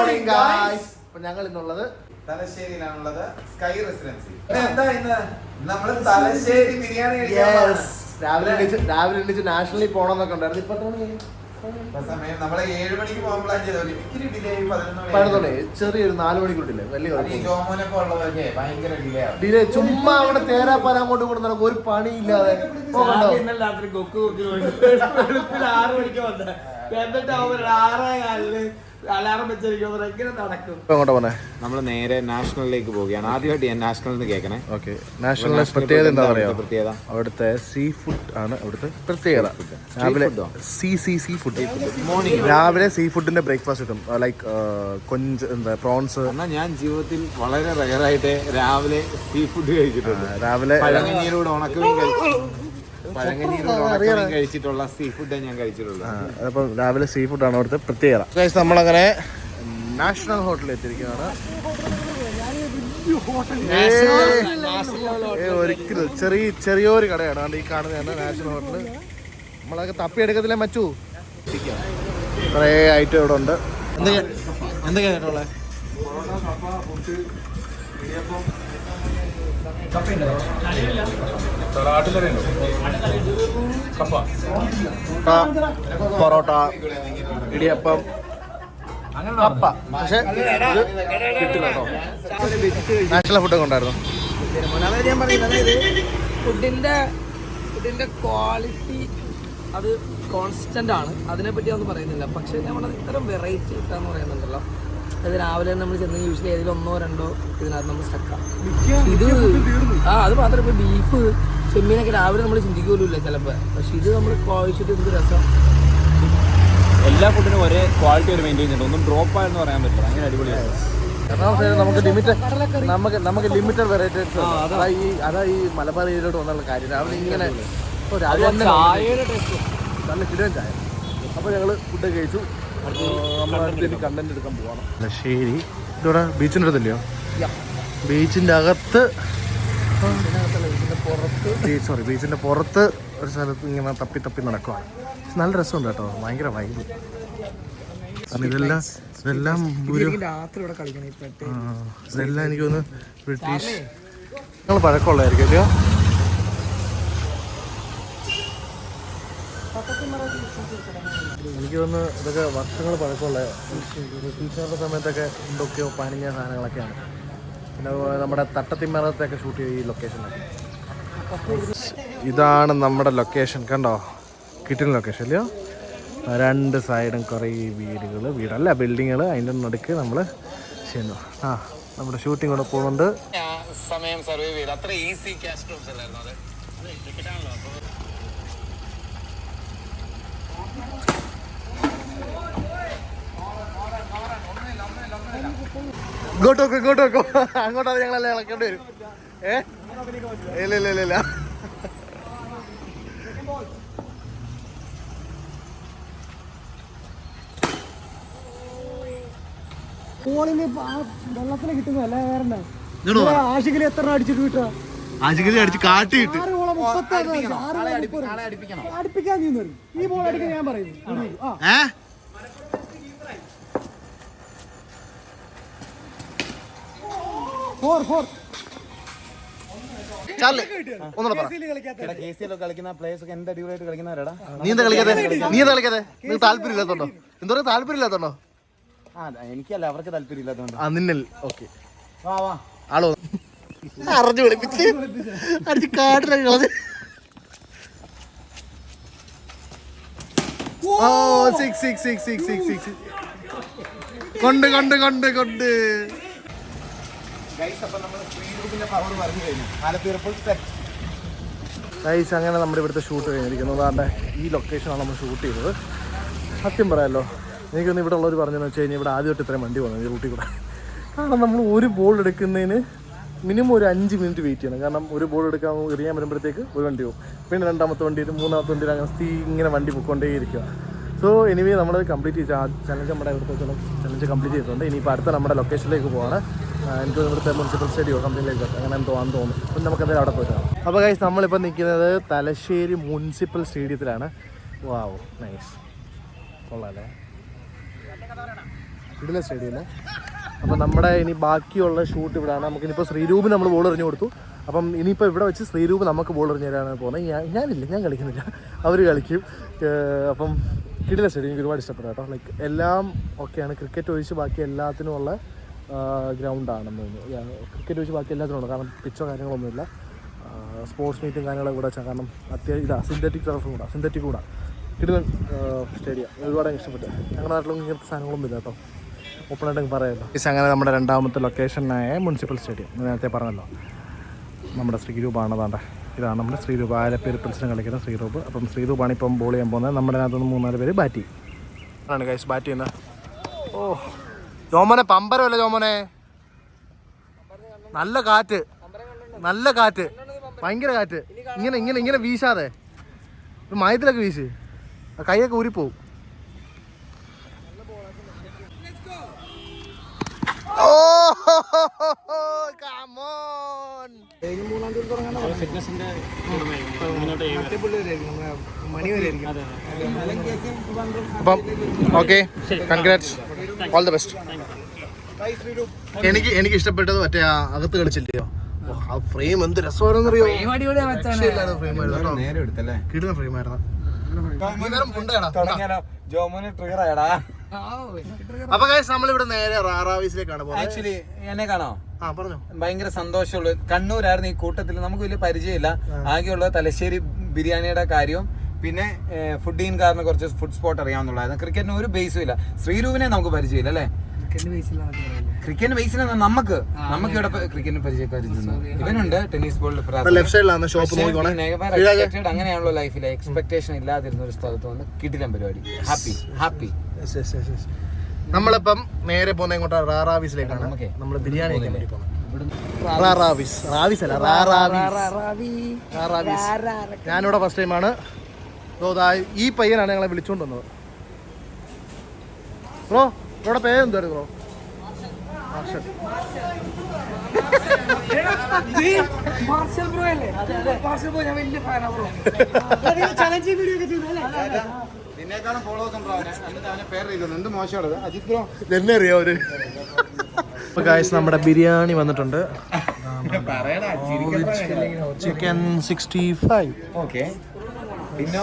morning guys. അപ്പോൾ ഞങ്ങൾ ഇന്നുള്ളത് തലശ്ശേരിയിലാണുള്ളത്, സ്കൈ റെസിഡൻസി. എന്താ ഇന്ന് നമ്മൾ തലശ്ശേരി ബിരിയാണി കഴിക്കാൻ രാവിലെ എണീച്ച് നാഷണലിൽ പോകണമെന്നൊക്കെ ഉണ്ടായിരുന്നു. ഇപ്പൊ സമയം നമ്മളെ 7 മണിക്ക് പോകാൻ പ്ലാൻ ചെയ്തോളൂ. ഇത്തിരി ഡിലേ 11 മണി, ചെറിയൊരു 4 മണിക്കൂട്ടില്ലേ, വലിയ ജോമോനൊക്കെ ഉള്ളതൊക്കെ ഭയങ്കര ഡിലേ. ചുമ്മാ അവിടെ തേരാപ്പാൻ അങ്ങോട്ട് കൊണ്ട് നടക്കും, ഒരു പണിയില്ലാതെ. രാത്രി കൊക്ക് 6 മണിക്ക് വന്ന എന്നിട്ട് അവർ 6:15 അലാറം വെച്ചിരിക്കുന്നത് എങ്ങനെ നടക്കും? നമ്മൾ നേരെ നാഷണലിലേക്ക് പോവുകയാണ്. ആദ്യമായിട്ട് ഞാൻ നാഷണലിൽ കേൾക്കണേ. ഓക്കെ, നാഷണലിലെ പ്രത്യേകത എന്താ പറയാ? പ്രത്യേകത അവിടുത്തെ സീ ഫുഡ് ആണ് അവിടുത്തെ പ്രത്യേകത. രാവിലെ സീ ഫുഡ്, മോർണിംഗ് രാവിലെ സീ ഫുഡിന്റെ ബ്രേക്ക്ഫാസ്റ്റ് കിട്ടും. ലൈക്ക് കൊഞ്ച്, എന്താ പ്രോൺസ്. എന്നാൽ ഞാൻ ജീവിതത്തിൽ വളരെ റയറായിട്ട് രാവിലെ സീ ഫുഡ് കഴിച്ചിട്ടുണ്ട്. രാവിലെ പഴങ്ങഞ്ഞിയിലൂടെ ഉണക്കമീൻ കഴിച്ചിട്ടുള്ള സീ ഫുഡ് ഞാൻ കഴിച്ചിട്ടുള്ളത്. അപ്പം രാവിലെ സീ ഫുഡാണ് അവിടുത്തെ പ്രത്യേകത. നമ്മളങ്ങനെ നാഷണൽ ഹോട്ടലിൽ എത്തിയിരിക്കുകയാണ്. ഒരിക്കലും ചെറിയൊരു കടയാണ് ഈ കാണുന്നതാണ് നാഷണൽ ഹോട്ടൽ. നമ്മളൊക്കെ തപ്പിയെടുക്കത്തില്ലേ മച്ചു? കുറേ ഐറ്റം ഇവിടെ ഉണ്ട്. എന്തൊക്കെയായിട്ടുള്ളത്? പൊറോട്ട, ഇടിയപ്പം, കപ്പ. പക്ഷെ കിട്ടില്ല കേട്ടോ. നാഷണൽ ഫുഡൊക്കെ ഉണ്ടായിരുന്നു. ഞാൻ പറയുന്നത് ഫുഡിന്റെ ക്വാളിറ്റി അത് കോൺസ്റ്റന്റ് ആണ്, അതിനെപ്പറ്റി ഒന്നും പറയുന്നില്ല. പക്ഷെ നമ്മളത് ഇത്തരം വെറൈറ്റി കിട്ടാന്ന് പറയുന്നുണ്ടല്ലോ. അത് രാവിലെ നമ്മൾ ചെന്ന് യൂഷ്വലി ഏതെങ്കിലും 1-2 ഇതിനകത്ത് നമ്മൾ സ്റ്റക്കാം. ഇത് അത് മാത്രമേ ഇപ്പോൾ ബീഫ് ചെമ്മീനൊക്കെ രാവിലെ നമ്മൾ ചിന്തിക്കുമല്ലോ ചിലപ്പോൾ. പക്ഷെ ഇത് നമ്മൾ കഴിച്ചിട്ട് എന്ത് രസം. എല്ലാ ഫുഡിനും ഒരേ ക്വാളിറ്റി ഒരു മെയിൻറ്റെയിൻ ചെയ്യുന്നുണ്ട്. ഒന്നും ഡ്രോപ്പ് ആയെന്ന് പറയാൻ പറ്റില്ല. ഭയങ്കര അടിപൊളിയാണ്. നമുക്ക് ലിമിറ്റഡ് വെറൈറ്റീസ്. അതാ ഈ മലബാർ ഏരിയയിലോട്ട് വന്നുള്ള കാര്യം. രാവിലെ ഇങ്ങനെ ചായയുടെ ടേസ്റ്റ് നല്ല കിടൻ ചായ. അപ്പോൾ ഞങ്ങൾ ഫുഡ് കഴിച്ചു. നമ്മളടുത്ത് കണ്ടന്റ് എടുക്കാൻ പോവാണ്. ശരി, ഇവിടെ ബീച്ചിൻ്റെ അടുത്തല്ലയോ? ബീച്ചിൻ്റെ അകത്ത്, ബീച്ചിൻ്റെ പുറത്ത് ഒരു സ്ഥലത്ത് ഇങ്ങനെ തപ്പി നടക്കുവാണ്. നല്ല രസമുണ്ട് കേട്ടോ, ഭയങ്കര വൈബ്. ഇതെല്ലാം എനിക്ക് തോന്നുന്നു ബ്രിട്ടീഷ് നിങ്ങൾ പഴക്കമുള്ളതായിരിക്കും അല്ലയോ? എനിക്ക് തോന്നുന്നു ഇതൊക്കെ വർഷങ്ങൾ പഴക്കമുള്ള ബ്രിട്ടീഷുകാരുടെ സമയത്തൊക്കെ എന്തൊക്കെയോ പണിഞ്ഞ സാധനങ്ങളൊക്കെയാണ്. പിന്നെ നമ്മുടെ തട്ടത്തിമറത്തൊക്കെ ഷൂട്ട് ചെയ്ത ഈ ലൊക്കേഷനൊക്കെ. ഇതാണ് നമ്മുടെ ലൊക്കേഷൻ, കണ്ടോ? കിട്ടുന്ന ലൊക്കേഷൻ അല്ലയോ? 2 സൈഡും കുറേ വീടല്ല ബിൽഡിങ്ങുകൾ, അതിൻ്റെ നടുക്ക് നമ്മൾ ചെയ്യുന്നു. നമ്മുടെ ഷൂട്ടിംഗ് കൂടെ പോകുന്നുണ്ട്. സമയം സർവൈവ് ചെയ്ത് അത്ര ഈസി ക്യാഷ് ഡ്രോപ്സ് അല്ലായിരുന്നു അത്. ഇങ്ങോട്ടോ അങ്ങോട്ടത് ഞങ്ങളെല്ലാം ഇളക്കേണ്ടി വരും. ഇല്ല വെള്ളത്തിന് കിട്ടുന്നതല്ല. ആശിക്കലി എത്ര അടിച്ചിട്ട് കിട്ടുക? ആശിക്കലി അടിച്ച് കാട്ടിയിട്ട് അടുപ്പിക്കാൻ നീ ഈ ബോൾ അടിക്കാൻ ഞാൻ പറയുന്നു. കളിക്കുന്ന പ്ലേയേഴ്സ് ഒക്കെ എന്ത് അടിപൊളിയായിട്ട് കളിക്കുന്നവരാടാ. നീ എന്താ കളിക്കാതെ? നിങ്ങൾക്ക് താല്പര്യമില്ലാത്തോണ്ടോ? എന്തോ താല്പര്യമില്ലാത്തോണ്ടോ? എനിക്കല്ല, അവർക്ക് താല്പര്യം ഇല്ലാത്തതുകൊണ്ട്. നിന്നൽ ഓക്കെ ആളോ അറിഞ്ഞു വിളിപ്പിച്ച് അടിച്ച് കാട്ടിലത്. കൊണ്ട് ഗൈസ്, അങ്ങനെ നമ്മുടെ ഇവിടുത്തെ ഷൂട്ട് കഴിഞ്ഞിരിക്കുന്നു. അതാണ്ട് ഈ ലൊക്കേഷനാണ് നമ്മൾ ഷൂട്ട് ചെയ്തത്. സത്യം പറയാമല്ലോ, എനിക്കൊന്ന് ഇവിടെ ഉള്ളവർ പറഞ്ഞതെന്ന് വെച്ച് കഴിഞ്ഞാൽ ഇവിടെ ആദ്യമായിട്ട് ഇത്രയും വണ്ടി പോകുന്നത് ഈ റൂട്ടിൽ കൂടെ. കാരണം നമ്മൾ ഒരു ബോൾ എടുക്കുന്നതിന് മിനിമം ഒരു 5 മിനിറ്റ് വെയിറ്റ് ചെയ്യണം. കാരണം ഒരു ബോൾ എടുക്കാൻ എറിയാൻ വരുമ്പോഴത്തേക്ക് ഒരു വണ്ടി പോകും, പിന്നെ 2ാമത്തെ വണ്ടിയിൽ 3ാമത്തെ വണ്ടിയിൽ അങ്ങനെ ഇങ്ങനെ വണ്ടി പോയിക്കൊണ്ടേയിരിക്കുക. സോ എനിവേ നമ്മളത് കംപ്ലീറ്റ് ചെയ്ത് ചലഞ്ച് നമ്മുടെ ഇവിടുത്തെ ചലഞ്ച് കംപ്ലീറ്റ് ചെയ്തിട്ടുണ്ട്. ഇനിയിപ്പോൾ അടുത്ത നമ്മുടെ ലൊക്കേഷനിലേക്ക് പോവാണ്. എനിക്ക് ഇവിടുത്തെ മുനിസിപ്പൽ സ്റ്റേഡിയോ സംതിങ്ങിലേക്ക് അങ്ങനെ തോന്നുന്നു. അപ്പം നമുക്ക് എന്തായാലും അവിടെ പോയിട്ട്. അപ്പോൾ ഗൈസ്, നമ്മളിപ്പോൾ നിൽക്കുന്നത് തലശ്ശേരി മുനിസിപ്പൽ സ്റ്റേഡിയത്തിലാണ്. വാവ്, നൈസ്, കൊള്ളാല്ലേ? ഇടുന്ന സ്റ്റേഡിയം. അപ്പം നമ്മുടെ ഇനി ബാക്കിയുള്ള ഷൂട്ട് ഇവിടെയാണ്. നമുക്കിനിപ്പോൾ ശ്രീരൂപിന് നമ്മൾ ബോൾ എറിഞ്ഞു കൊടുത്തു. അപ്പം ഇനിയിപ്പോൾ ഇവിടെ വെച്ച് ശ്രീരൂപ് നമുക്ക് ബോൾ എറിഞ്ഞു തരാനാണ് പോകുന്നത്. ഞാൻ കളിക്കുന്നില്ല, അവർ കളിക്കും. അപ്പം കിടിലൻ സ്റ്റേഡിയം എനിക്ക് ഒരുപാട് ഇഷ്ടപ്പെട്ടു കേട്ടോ. ലൈക്ക് എല്ലാം ഓക്കെയാണ്. ക്രിക്കറ്റ് ഒഴിച്ച് ബാക്കി എല്ലാത്തിനുമുള്ള ഗ്രൗണ്ടാണെന്ന് തോന്നുന്നു. ക്രിക്കറ്റ് ഒഴിച്ച് ബാക്കി എല്ലാത്തിനും ഉണ്ട്. കാരണം പിച്ചോ കാര്യങ്ങളൊന്നുമില്ല. സ്പോർട്സ് മീറ്റും കാര്യങ്ങളൊക്കെ കൂടെ വെച്ചാൽ കാരണം അത്യാവശ്യം സിന്തറ്റിക് ടർഫും കൂടെ, സിന്തറ്റിക് കൂടെ കിടിലൻ സ്റ്റേഡിയം. ഒരുപാട് ഇഷ്ടപ്പെട്ടു. ഞങ്ങളുടെ നാട്ടിലൊന്നും ഇങ്ങനത്തെ സാധനങ്ങളൊന്നും ഇല്ല കേട്ടോ. ഓപ്പണായിട്ട് പറയാമല്ലോ. അങ്ങനെ നമ്മുടെ രണ്ടാമത്തെ ലൊക്കേഷനായ മുനിസിപ്പൽ സ്റ്റേഡിയം നേരത്തെ പറഞ്ഞല്ലോ. നമ്മുടെ ശ്രീരൂപാണ്. അതാണ്ട് ഇതാണ് നമ്മുടെ ശ്രീരൂപ്. ആലപ്പേര് പിൽസിന് കളിക്കുന്ന ശ്രീരൂപ്. അപ്പം ശ്രീരൂപാണ് ഇപ്പം ബോൾ ചെയ്യാൻ പോകുന്നത്. നമ്മുടെ അതിനകത്തുനിന്ന് 3-4 പേര് ബാറ്റ് ചെയ്യും. ആണ് ഗൈസ് ബാറ്റ് ചെയ്യുന്നത്. ഓ ജോമോനെ പമ്പരമല്ല ജോമോനെ, നല്ല കാറ്റ്, നല്ല കാറ്റ്, ഭയങ്കര കാറ്റ്. ഇങ്ങനെ ഇങ്ങനെ ഇങ്ങനെ വീശാതെ മയത്തിലൊക്കെ വീശ്, കൈയൊക്കെ ഊരിപ്പോവും. അപ്പം okay, congrats, all the best. എനിക്ക് ഇഷ്ടപ്പെട്ടത് മറ്റേ അകത്ത് കളിച്ചില്ലയോ, ആ ഫ്രെയിം എന്ത് രസമാണെന്നറിയോ. കിടുന്ന ഫ്രെയിമായിരുന്നു. അപ്പൊ നമ്മളിവിടെ നേരെ റാറാവീസിലേക്കാണ് പോകുന്നത്. ആക്ച്വലി എന്നെ കാണോ, പറഞ്ഞോ. ഭയങ്കര സന്തോഷമുള്ള കണ്ണൂരായിരുന്നു ഈ കൂട്ടത്തിൽ. നമുക്ക് വലിയ പരിചയമില്ല. ആകെയുള്ള തലശ്ശേരി ബിരിയാണിയുടെ കാര്യവും പിന്നെ ഫുഡീൻകാരന് കുറച്ച് ഫുഡ് സ്പോട്ട് അറിയാവുന്നുള്ളായിരുന്നു. ക്രിക്കറ്റിന് ഒരു ബേസും ഇല്ല. ശ്രീരൂപിനെ നമുക്ക് പരിചയമില്ല അല്ലേ? ക്രിക്കറ്റ് ബേസിൽ നമുക്ക് ഇവിടെ ക്രിക്കറ്റിന് പരിചയക്കാരുന്നു. ഇവനുണ്ട് ടെന്നീസ് ബോളിൽ. അങ്ങനെയാണല്ലോ ലൈഫിലെ എക്സ്പെക്ടേഷൻ ഇല്ലാതിരുന്ന ഒരു സ്ഥലത്ത് വന്ന് കിടിലൻ പരിപാടി. ഹാപ്പി. നമ്മളിപ്പം നേരെ പോകുന്ന ഇങ്ങോട്ട് റാറാവീസിലേക്കാണ്. നമ്മൾ ബിരിയാണി ഞാനിവിടെ ഫസ്റ്റ് ടൈമാണ്. ഈ പയ്യനാണ് ഞങ്ങളെ വിളിച്ചോണ്ട് വന്നത്. ബ്രോ ഇവിടെ പേരെന്തായിരുന്നു ബ്രോ? എന്നെ അറിയോ അവര്. ഇപ്പൊ ഗായ്സ് നമ്മുടെ ബിരിയാണി വന്നിട്ടുണ്ട്. ചിക്കൻ 65. ഓക്കെ, പിന്നെ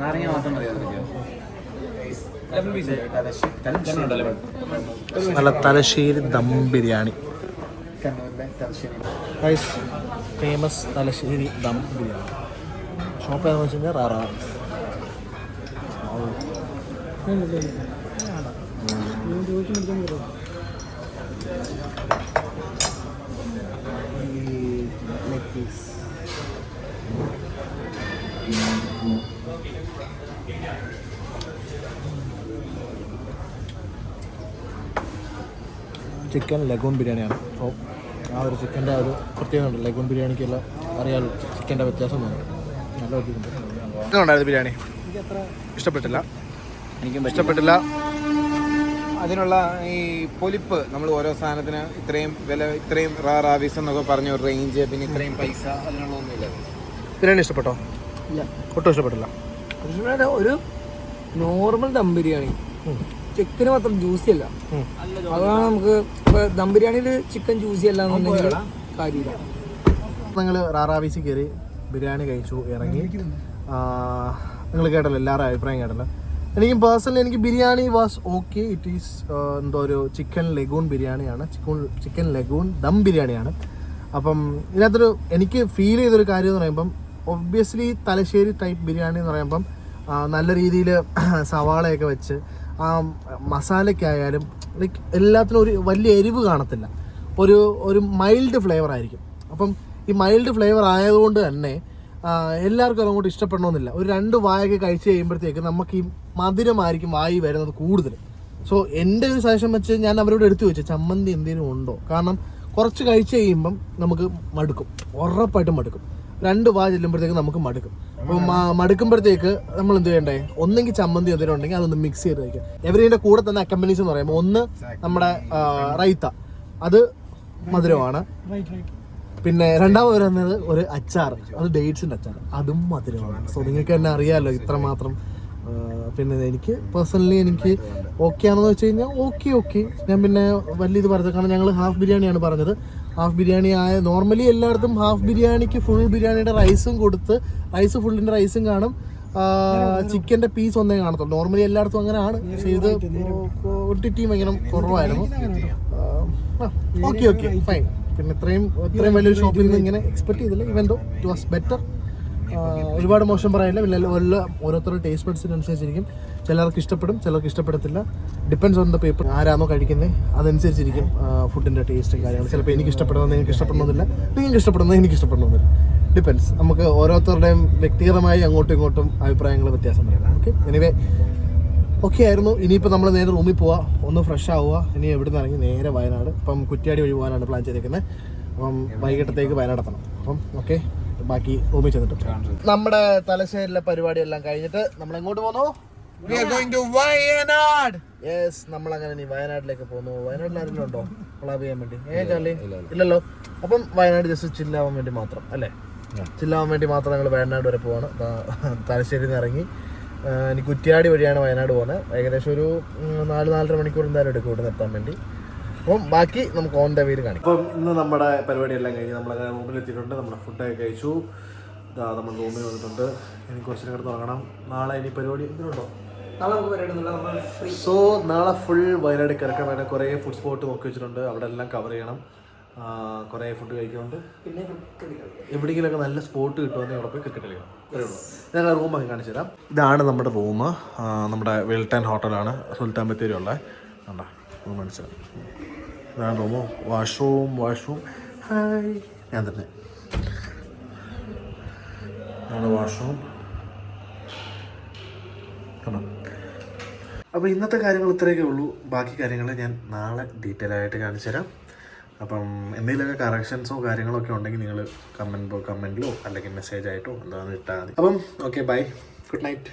നാരങ്ങ മാത്രം മതി. നല്ല തലശ്ശേരി ദം ബിരിയാണി. ഫേമസ് തലശ്ശേരി ദം ബിരിയാണി ഷോപ്പ് ഏതാണെന്ന് വെച്ച് കഴിഞ്ഞാൽ റാറാ. ചിക്കൻ ലഗൂൺ ബിരിയാണിയാണ്. അപ്പോൾ ആ ഒരു ചിക്കൻ്റെ ഒരു പ്രത്യേകത ഉണ്ട്. ലഗൂൺ ബിരിയാണിക്കെല്ലാം അറിയാമല്ലോ ചിക്കൻ്റെ വ്യത്യാസം വേണം. നല്ല ഉണ്ടായിരുന്നു ബിരിയാണി. ഇഷ്ടപ്പെട്ടില്ല, എനിക്കും ഇഷ്ടപ്പെട്ടില്ല. അതിനുള്ള ഈ പൊലിപ്പ്, നമ്മൾ ഓരോ സാധനത്തിന് ഇത്രയും വില, ഇത്രയും റാറാവീസ് എന്നൊക്കെ പറഞ്ഞ ഒരു റേഞ്ച്, പിന്നെ ഇത്രയും പൈസ, അതിനുള്ള ഒന്നുമില്ല. ബിരിയാണി ഇഷ്ടപ്പെട്ടോ? ഇല്ല, ഒട്ടും ഇഷ്ടപ്പെട്ടില്ല. ഒരു നോർമൽ ദം ബിരിയാണി, ചിക്കന് മാത്രം ജ്യൂസി അല്ല. അതാണ് നമുക്ക് ദം ബിരിയാണിയിൽ ചിക്കൻ ജ്യൂസി അല്ല എന്നുണ്ടെങ്കിൽ കാര്യമില്ല. നിങ്ങൾ റാറാവീസിൽ കയറി ബിരിയാണി കഴിച്ചു, ഇറങ്ങി. നിങ്ങൾ കേട്ടല്ലോ, എല്ലാവരും അഭിപ്രായം കേട്ടല്ലോ. എനിക്കും പേഴ്സണലി എനിക്ക് biryani was okay. It is എന്തോ ഒരു ചിക്കൻ ലഗൂൺ ബിരിയാണിയാണ്, ചിക്കൻ ലഗൂൺ ദം ബിരിയാണിയാണ്. അപ്പം ഇതിനകത്തൊരു എനിക്ക് ഫീൽ ചെയ്തൊരു കാര്യം എന്ന് പറയുമ്പം, ഒബ്വിയസ്ലി തലശ്ശേരി ടൈപ്പ് ബിരിയാണി എന്ന് പറയുമ്പം നല്ല രീതിയിൽ സവാളയൊക്കെ വെച്ച് ആ മസാലയ്ക്കായാലും ലൈക്ക് എല്ലാത്തിനും ഒരു വലിയ എരിവ് കാണത്തില്ല, ഒരു മൈൽഡ് ഫ്ലേവർ ആയിരിക്കും. അപ്പം ഈ മൈൽഡ് ഫ്ലേവർ ആയതുകൊണ്ട് തന്നെ എല്ലാവർക്കും അതങ്ങോട്ട് ഇഷ്ടപ്പെടണമെന്നില്ല. ഒരു 2 വായൊക്കെ കഴിച്ച് കഴിയുമ്പോഴത്തേക്ക് നമുക്ക് ഈ മധുരമായിരിക്കും വായി വരുന്നത് കൂടുതൽ. സോ എൻ്റെ ഒരു സജഷൻ വെച്ച് ഞാൻ അവരോട് എടുത്തു വെച്ചു ചമ്മന്തി എന്തെങ്കിലും ഉണ്ടോ. കാരണം കുറച്ച് കഴിച്ച് കഴിയുമ്പം നമുക്ക് മടുക്കും, ഉറപ്പായിട്ടും മടുക്കും. 2 വായ ചെല്ലുമ്പോഴത്തേക്ക് നമുക്ക് മടുക്കും. അപ്പോൾ മടുക്കുമ്പോഴത്തേക്ക് നമ്മൾ എന്ത് ചെയ്യണ്ടേ, ഒന്നെങ്കിൽ ചമ്മന്തി എന്തെങ്കിലും ഉണ്ടെങ്കിൽ അതൊന്ന് മിക്സ് ചെയ്ത് കഴിക്കുക. എവരിൻ്റെ കൂടെ തന്നെ അക്കമ്പനീസ് എന്ന് പറയുമ്പോൾ ഒന്ന് നമ്മുടെ റൈത്ത, അത് മധുരമാണ്. പിന്നെ രണ്ടാമത് വരുന്നത് ഒരു അച്ചാർ, അത് ഡേറ്റ്സിൻ്റെ അച്ചാർ, അതും മധുരമാണ്. സോ നിങ്ങൾക്ക് തന്നെ അറിയാമല്ലോ ഇത്രമാത്രം പിന്നെ എനിക്ക് പേഴ്സണലി എനിക്ക് ഓക്കെ ആണെന്ന് വെച്ച് കഴിഞ്ഞാൽ ഓക്കെ ഞാൻ പിന്നെ വലിയ ഇത് പറഞ്ഞത്, കാരണം ഞങ്ങൾ ഹാഫ് ബിരിയാണിയാണ് പറഞ്ഞത്. ഹാഫ് ബിരിയാണി ആയ നോർമലി എല്ലായിടത്തും ഹാഫ് ബിരിയാണിക്ക് ഫുൾ ബിരിയാണിയുടെ റൈസും കൊടുത്ത് ഫുള്ളിൻ്റെ റൈസും കാണും, ചിക്കൻ്റെ പീസ് ഒന്നേ കാണത്തുള്ളൂ. നോർമലി എല്ലായിടത്തും അങ്ങനെയാണ്. പക്ഷേ ഇത് ക്വാണ്ടിറ്റി ഭയങ്കര കുറവായിരുന്നു. Okay fine. പിന്നെ ഇത്രയും വലിയൊരു ഷോപ്പിൽ നിന്ന് ഇങ്ങനെ എക്സ്പെക്ട് ചെയ്തില്ല. ഇവൻ ദോ ഇറ്റ് വാസ് ബെറ്റർ. ഒരുപാട് മോശം പറയാനില്ല. പിന്നെ ഓരോരുത്തരുടെ ടേസ്റ്റ് ബഡ്സിനനുസരിച്ചിരിക്കും. ചിലർക്ക് ഇഷ്ടപ്പെടും, ചിലർക്ക് ഇഷ്ടപ്പെടത്തില്ല. Depends on the paper. ആരാണോ കഴിക്കുന്നത് അതനുസരിച്ചിരിക്കും ഫുഡിൻ്റെ ടേസ്റ്റും കാര്യങ്ങളും. ചിലപ്പോൾ എനിക്ക് ഇഷ്ടപ്പെടുന്നത് നിങ്ങൾക്ക് ഇഷ്ടപ്പെടണമെന്നില്ല, നിങ്ങൾക്ക് ഇഷ്ടപ്പെടുന്നത് എനിക്ക് ഇഷ്ടപ്പെടണമെന്നില്ല. ഡിപ്പെൻസ്. നമുക്ക് ഓരോരുത്തരുടെയും വ്യക്തിഗതമായി അങ്ങോട്ടും ഇങ്ങോട്ടും അഭിപ്രായങ്ങൾ വ്യത്യാസം പറയാം. ഓക്കെ, എനിവേ ഓക്കെ ആയിരുന്നു. ഇനിയിപ്പോൾ നമ്മൾ നേരെ റൂമിൽ പോവുക, ഒന്ന് ഫ്രഷ് ആവുക. ഇനി എവിടെ നിന്ന് ഇറങ്ങി നേരെ വയനാട്. ഇപ്പം കുറ്റ്യാടി വഴി പോകാനാണ് പ്ലാൻ ചെയ്തേക്കുന്നത്. അപ്പം വൈകിട്ടത്തേക്ക് വയനാട് എത്തണം. അപ്പം ഓക്കെ, ബാക്കി റൂമിൽ ചെന്നിട്ട് നമ്മുടെ തലശ്ശേരിയിലെ പരിപാടിയെല്ലാം കഴിഞ്ഞിട്ട് നമ്മൾ എങ്ങോട്ട് പോന്നു? യെസ്, നമ്മളങ്ങനെ ഇനി വയനാട്ടിലേക്ക് പോകുന്നു. വയനാട്ടിൽ ആരെങ്കിലും ഉണ്ടോ കൊളാബ് ചെയ്യാൻ വേണ്ടി? ചാർലി ഇല്ലല്ലോ. അപ്പം വയനാട് ജസ്റ്റ് ചില്ലാവാൻ വേണ്ടി മാത്രം അല്ലേ? ചില്ലാവാൻ വേണ്ടി മാത്രം ഞങ്ങൾ വയനാട് വരെ പോവാണ്. തലശ്ശേരിയിൽ നിന്ന് ഇറങ്ങി ഇനി കുറ്റ്യാടി വഴിയാണ് വയനാട് പോകുന്നത്. ഏകദേശം ഒരു 4-4.5 മണിക്കൂർ എന്തായാലും എടുക്കും ഇവിടെ എത്താൻ വേണ്ടി. അപ്പം ബാക്കി നമുക്ക് ഓൺ ദ വേയിൽ കാണിക്കും. അപ്പം ഇന്ന് നമ്മുടെ പരിപാടിയെല്ലാം കഴിഞ്ഞ് നമ്മളങ്ങനെ റൂമിലെത്തിയിട്ടുണ്ട്. നമ്മുടെ ഫുഡൊക്കെ കഴിച്ചു. നമ്മൾ റൂമിൽ വന്നിട്ടുണ്ട്. ഇനി കുറച്ച് നേരം തുടങ്ങണം. നാളെ ഇനി പരിപാടി എന്തിനുണ്ടോ? സോ നാളെ ഫുൾ വയനാട് കിടക്കാൻ വേണ്ട കുറേ ഫുഡ് സ്പോട്ട് നോക്കി വെച്ചിട്ടുണ്ട്. അവിടെ എല്ലാം കവർ ചെയ്യണം. കുറേ ഫുഡ് കഴിക്കുന്നുണ്ട്. പിന്നെ എവിടെയെങ്കിലുമൊക്കെ നല്ല സ്പോട്ട് കിട്ടുമെന്ന് അവിടെ പോയി ക്രിക്കറ്റ് കളിക്കണം. അത്രേ ഉള്ളൂ. ഞാൻ ആ റൂമൊക്കെ കാണിച്ചു തരാം. ഇതാണ് നമ്മുടെ റൂം. നമ്മുടെ വെൽട്ടൺ ഹോട്ടലാണ് സുൽത്താൻ ബത്തേരിയുള്ള. കണ്ടോ റൂം കാണിച്ചു തരാം. ഇതാണ് റൂമ്. വാഷ്റൂം ഹായ് ഞാൻ തന്നെ. ഇതാണ് വാഷ്റൂം. കണ്ടോ. അപ്പോൾ ഇന്നത്തെ കാര്യങ്ങൾ ഇത്രയൊക്കെ ഉള്ളൂ. ബാക്കി കാര്യങ്ങൾ ഞാൻ നാളെ ഡീറ്റെയിൽ ആയിട്ട് കാണിച്ചു തരാം. അപ്പം എന്തെങ്കിലുമൊക്കെ കറക്ഷൻസോ കാര്യങ്ങളോ ഒക്കെ ഉണ്ടെങ്കിൽ നിങ്ങൾ കമൻറ്റിലോ അല്ലെങ്കിൽ മെസ്സേജ് ആയിട്ടോ എന്താണെന്ന് ഇട്ടാൽ മതി. അപ്പം ഓക്കെ, ബൈ, ഗുഡ് നൈറ്റ്.